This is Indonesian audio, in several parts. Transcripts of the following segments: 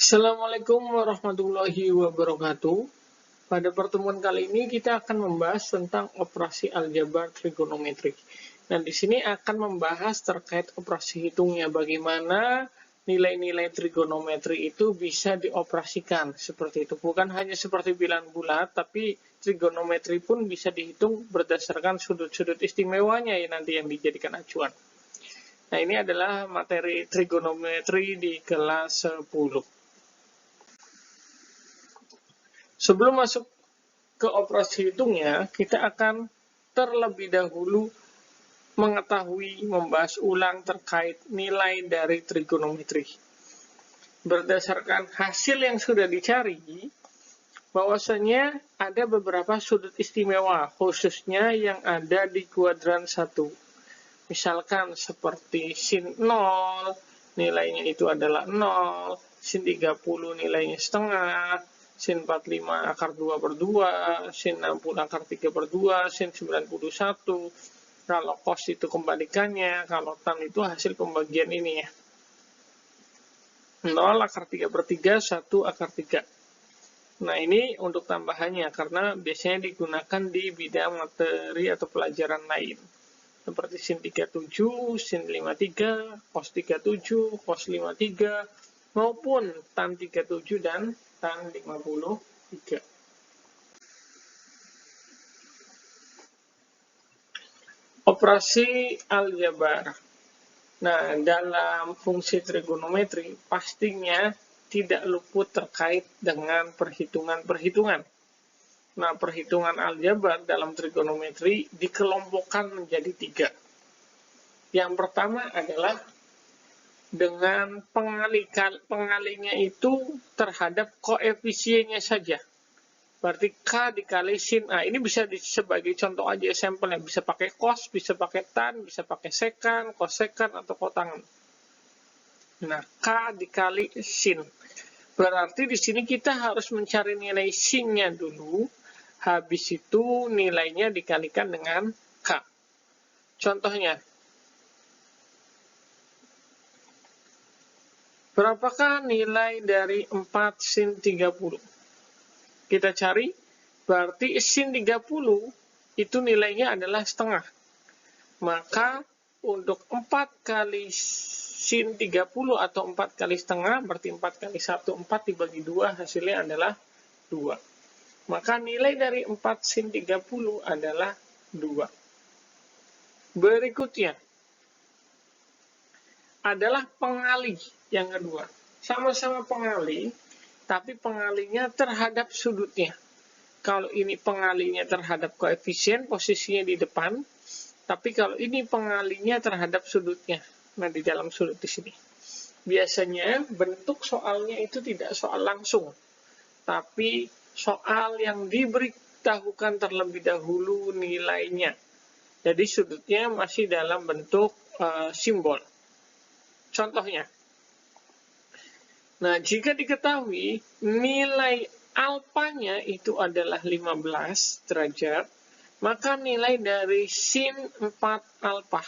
Assalamualaikum warahmatullahi wabarakatuh. Pada pertemuan kali ini kita akan membahas tentang operasi aljabar trigonometri. Nah, di sini akan membahas terkait operasi hitungnya, bagaimana nilai-nilai trigonometri itu bisa dioperasikan seperti itu. Bukan hanya seperti bilangan bulat, tapi trigonometri pun bisa dihitung berdasarkan sudut-sudut istimewanya ya nanti yang dijadikan acuan. Nah, ini adalah materi trigonometri di kelas 10. Sebelum masuk ke operasi hitungnya, kita akan terlebih dahulu mengetahui, membahas ulang terkait nilai dari trigonometri. Berdasarkan hasil yang sudah dicari, bahwasanya ada beberapa sudut istimewa, khususnya yang ada di kuadran 1. Misalkan seperti sin 0, nilainya itu adalah 0, sin 30 nilainya setengah, sin 45 akar 2 per 2, sin 60 akar 3 per 2, sin 91. Kalau cos itu kembalikannya, kalau tan itu hasil pembagian ini ya. 0 akar 3 per 3, 1 akar 3. Nah, ini untuk tambahannya, karena biasanya digunakan di bidang materi atau pelajaran lain. Seperti sin 37, sin 53, cos 37, cos 53, maupun tan 37 dan tan 53. Operasi aljabar. Nah, dalam fungsi trigonometri pastinya tidak luput terkait dengan perhitungan-perhitungan. Nah, perhitungan aljabar dalam trigonometri dikelompokkan menjadi 3. Yang pertama adalah dengan pengalinya itu terhadap koefisiennya saja. Berarti K dikali sin A. Ini bisa sebagai contoh aja sampelnya. Bisa pakai cos, bisa pakai tan, bisa pakai sekan, kosekan, atau kotangan. Nah, K dikali sin. Berarti di sini kita harus mencari nilai sin-nya dulu. Habis itu nilainya dikalikan dengan K. Contohnya, berapakah nilai dari 4 sin 30? Kita cari, berarti sin 30 itu nilainya adalah setengah. Maka untuk 4 kali sin 30 atau 4 kali setengah, berarti 4 kali 1, 4 dibagi 2, hasilnya adalah 2. Maka nilai dari 4 sin 30 adalah 2. Berikutnya adalah pengali yang kedua. Sama-sama pengali, tapi pengalinya terhadap sudutnya. Kalau ini pengalinya terhadap koefisien, posisinya di depan. Tapi kalau ini pengalinya terhadap sudutnya. Nah, di dalam sudut di sini. Biasanya bentuk soalnya itu tidak soal langsung. Tapi soal yang diberitahukan terlebih dahulu nilainya. Jadi sudutnya masih dalam bentuk simbol. Contohnya. Nah, jika diketahui nilai alfanya itu adalah 15 derajat, maka nilai dari sin 4 alfa.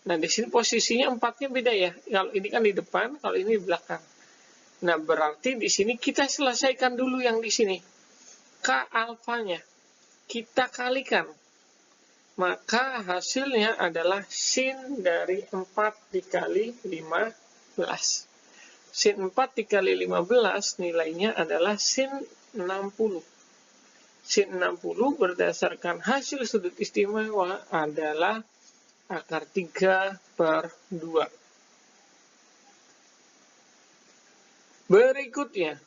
Nah, di sini posisinya 4-nya beda ya. Kalau ini kan di depan, kalau ini di belakang. Nah, berarti di sini kita selesaikan dulu yang di sini. K alfanya kita kalikan. Maka hasilnya adalah sin dari 4 dikali 15. Sin 4 dikali 15 nilainya adalah sin 60. Sin 60 berdasarkan hasil sudut istimewa adalah akar 3 per 2. Berikutnya,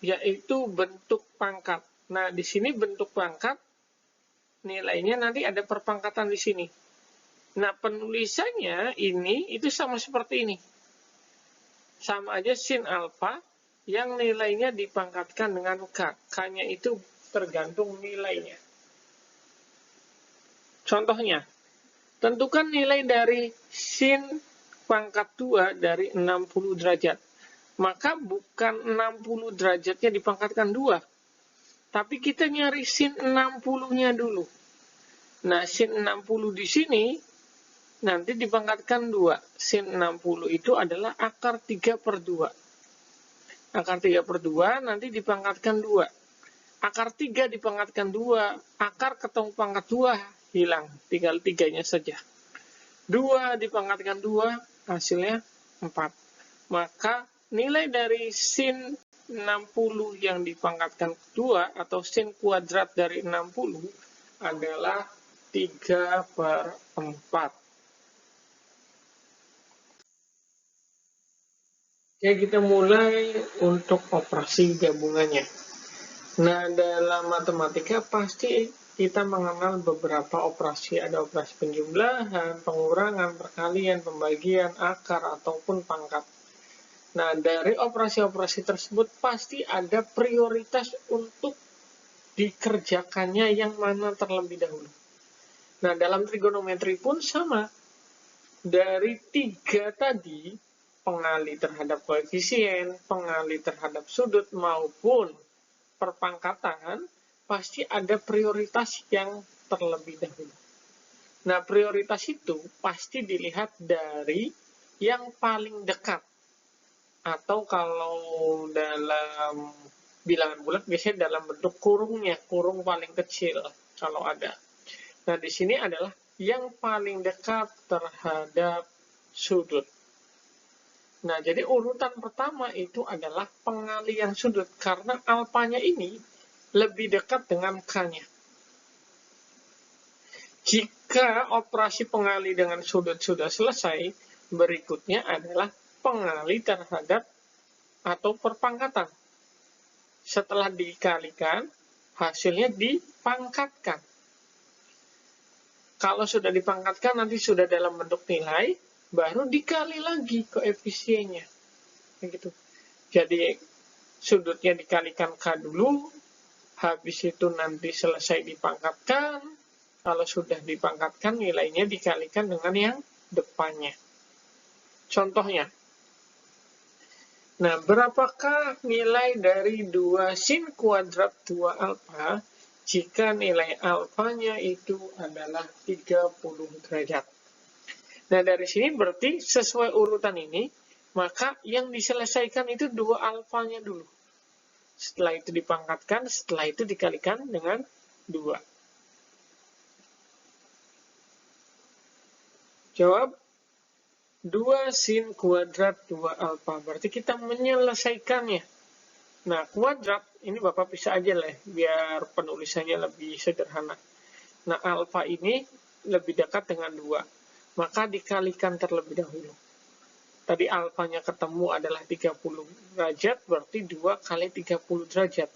yaitu bentuk pangkat. Nah, di sini bentuk pangkat, nilainya nanti ada perpangkatan di sini. Nah, penulisannya ini, itu sama seperti ini. Sama aja sin alfa yang nilainya dipangkatkan dengan K. K-nya itu tergantung nilainya. Contohnya, tentukan nilai dari sin pangkat 2 dari 60 derajat. Maka bukan 60 derajatnya dipangkatkan 2. Tapi kita nyari sin 60-nya dulu. Nah, sin 60 di sini nanti dipangkatkan 2. Sin 60 itu adalah akar 3 per 2. Akar 3/2 nanti dipangkatkan 2. Akar 3 dipangkatkan 2, akar ketemu pangkat 2 hilang, tinggal 3-nya saja. 2 dipangkatkan 2, hasilnya 4. Maka nilai dari sin 60 yang dipangkatkan 2 atau sin kuadrat dari 60 adalah 3/4. Oke, kita mulai untuk operasi gabungannya. Nah, dalam matematika pasti kita mengenal beberapa operasi. Ada operasi penjumlahan, pengurangan, perkalian, pembagian, akar, ataupun pangkat. Nah, dari operasi-operasi tersebut pasti ada prioritas untuk dikerjakannya yang mana terlebih dahulu. Nah, dalam trigonometri pun sama. Dari 3 tadi, pengali terhadap koefisien, pengali terhadap sudut, maupun perpangkatan, pasti ada prioritas yang terlebih dahulu. Nah, prioritas itu pasti dilihat dari yang paling dekat. Atau kalau dalam bilangan bulat biasanya dalam bentuk kurungnya, kurung paling kecil kalau ada. Nah, di sini adalah yang paling dekat terhadap sudut. Nah, jadi urutan pertama itu adalah pengalian sudut, karena alfanya ini lebih dekat dengan K-nya. Jika operasi pengali dengan sudut sudah selesai, berikutnya adalah pengali terhadap atau perpangkatan. Setelah dikalikan, hasilnya dipangkatkan. Kalau sudah dipangkatkan, nanti sudah dalam bentuk nilai, baru dikali lagi koefisiennya. Begitu. Jadi sudutnya dikalikan K dulu, habis itu nanti selesai dipangkatkan. Kalau sudah dipangkatkan, nilainya dikalikan dengan yang depannya. Contohnya. Nah, berapakah nilai dari 2 sin kuadrat 2 alfa jika nilai alfanya itu adalah 30 derajat? Nah, dari sini berarti sesuai urutan ini, maka yang diselesaikan itu 2 alfanya dulu. Setelah itu dipangkatkan, setelah itu dikalikan dengan 2. Jawab 2 sin kuadrat 2 alfa. Berarti kita menyelesaikannya. Nah, kuadrat, ini Bapak bisa aja lah, biar penulisannya lebih sederhana. Nah, alfa ini lebih dekat dengan 2. Maka dikalikan terlebih dahulu. Tadi alfanya ketemu adalah 30 derajat, berarti 2 kali 30 derajat.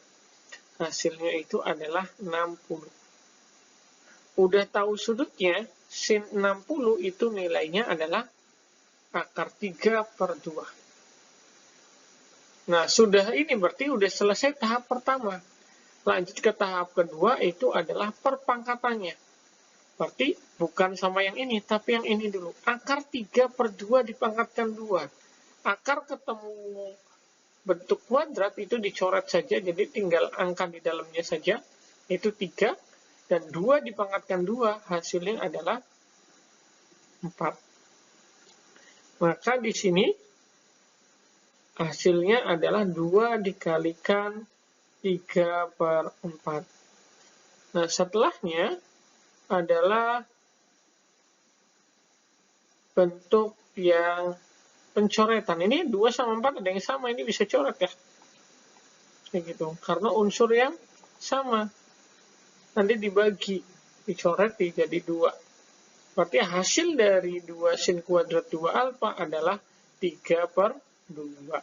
Hasilnya itu adalah 60. Udah tahu sudutnya, sin 60 itu nilainya adalah akar 3/2. Nah, sudah ini berarti udah selesai tahap pertama. Lanjut ke tahap kedua, itu adalah perpangkatannya. Berarti bukan sama yang ini, tapi yang ini dulu. Akar 3/2 dipangkatkan 2. Akar ketemu bentuk kuadrat itu dicoret saja, jadi tinggal angka di dalamnya saja. Itu 3, dan 2 dipangkatkan 2, hasilnya adalah 4. Maka di sini hasilnya adalah 2 dikalikan 3/4. Nah, setelahnya adalah bentuk yang pencoretan. Ini 2 sama 4 ada yang sama, ini bisa coret ya. Kayak gitu. Karena unsur yang sama. Nanti dibagi, dicoret jadi 2. Berarti hasil dari 2 sin kuadrat 2 alfa adalah 3/2.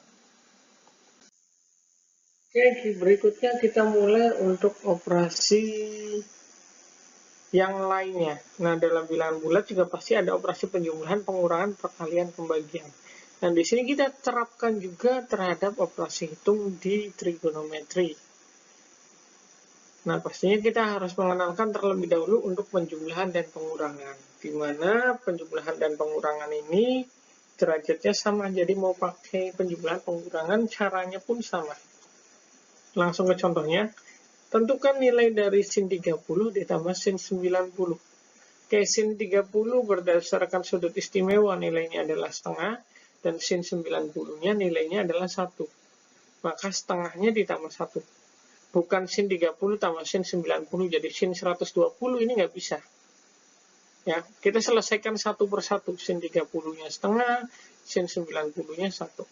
Oke, berikutnya kita mulai untuk operasi yang lainnya. Nah, dalam bilangan bulat juga pasti ada operasi penjumlahan, pengurangan, perkalian, pembagian. Dan di sini kita terapkan juga terhadap operasi hitung di trigonometri. Nah, pastinya kita harus mengenalkan terlebih dahulu untuk penjumlahan dan pengurangan. Di mana penjumlahan dan pengurangan ini derajatnya sama, jadi mau pakai penjumlahan pengurangan caranya pun sama. Langsung ke contohnya. Tentukan nilai dari sin 30 ditambah sin 90. Oke, sin 30 berdasarkan sudut istimewa nilainya adalah setengah, dan sin 90-nya nilainya adalah 1. maka setengahnya ditambah 1. Bukan sin 30 tambah sin 90, jadi sin 120 ini nggak bisa. Ya, kita selesaikan satu persatu, sin 30-nya setengah, sin 90-nya 1.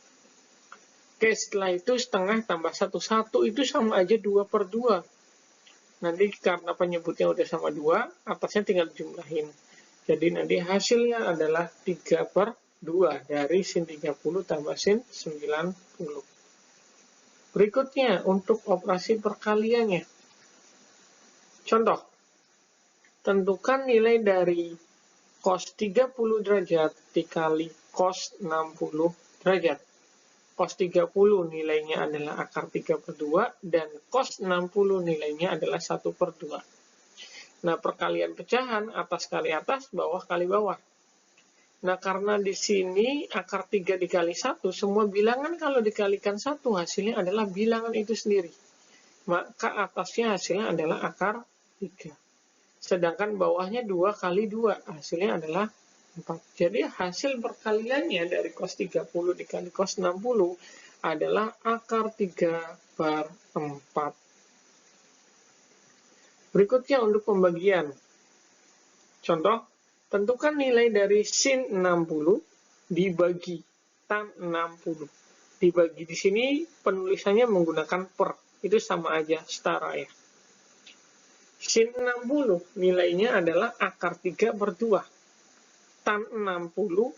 Oke, setelah itu setengah tambah 1, 1 itu sama aja 2/2. Nanti karena penyebutnya udah sama 2, atasnya tinggal jumlahin. Jadi nanti hasilnya adalah 3/2 dari sin 30 tambah sin 90. Berikutnya, untuk operasi perkaliannya. Contoh, tentukan nilai dari cos 30 derajat dikali cos 60 derajat. Cos 30 nilainya adalah akar 3/2, dan cos 60 nilainya adalah 1/2. Nah, perkalian pecahan, atas kali atas, bawah kali bawah. Nah, karena di sini akar 3 dikali 1, semua bilangan kalau dikalikan 1, hasilnya adalah bilangan itu sendiri. Maka atasnya hasilnya adalah akar 3. Sedangkan bawahnya 2 kali 2, hasilnya adalah 4. Jadi hasil perkaliannya dari cos 30 dikali cos 60 adalah akar 3/4. Berikutnya untuk pembagian. Contoh, tentukan nilai dari sin 60 dibagi tan 60. Dibagi di sini penulisannya menggunakan per. Itu sama aja, setara ya. Sin 60 nilainya adalah akar 3/2. Tan 60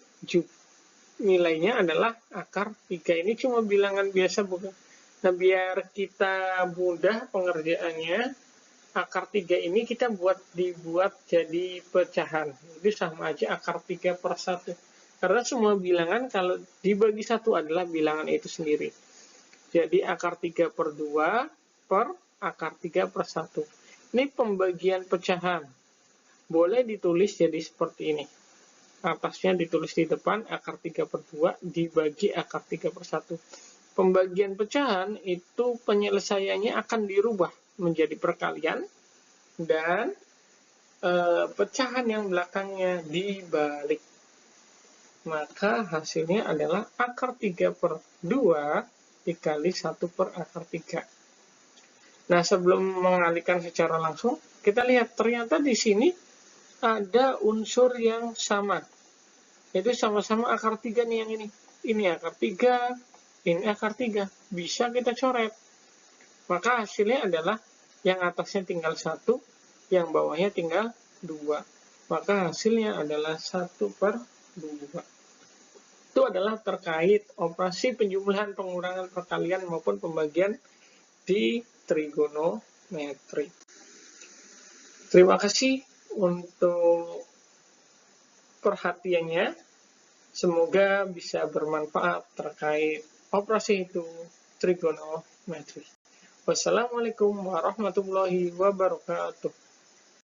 nilainya adalah akar 3. Ini cuma bilangan biasa, bukan? Nah, biar kita mudah pengerjaannya, akar 3 ini kita dibuat jadi pecahan. Itu sama aja akar 3/1. Karena semua bilangan kalau dibagi 1 adalah bilangan itu sendiri. Jadi akar 3/2 per akar 3/1. Ini pembagian pecahan. Boleh ditulis jadi seperti ini. Atasnya ditulis di depan akar 3/2 dibagi akar 3/1. Pembagian pecahan itu penyelesaiannya akan dirubah menjadi perkalian, dan pecahan yang belakangnya dibalik. Maka hasilnya adalah akar 3/2 dikali 1 per akar 3. Nah, sebelum mengalihkan secara langsung, kita lihat ternyata di sini ada unsur yang sama. Itu sama-sama akar 3 nih yang ini. Ini akar 3, ini akar 3. Bisa kita coret. Maka hasilnya adalah yang atasnya tinggal 1, yang bawahnya tinggal 2. Maka hasilnya adalah 1/2. Itu adalah terkait operasi penjumlahan, pengurangan, perkalian, maupun pembagian di trigonometri. Terima kasih untuk perhatiannya. Semoga bisa bermanfaat terkait operasi itu trigonometri. Wassalamualaikum warahmatullahi wabarakatuh.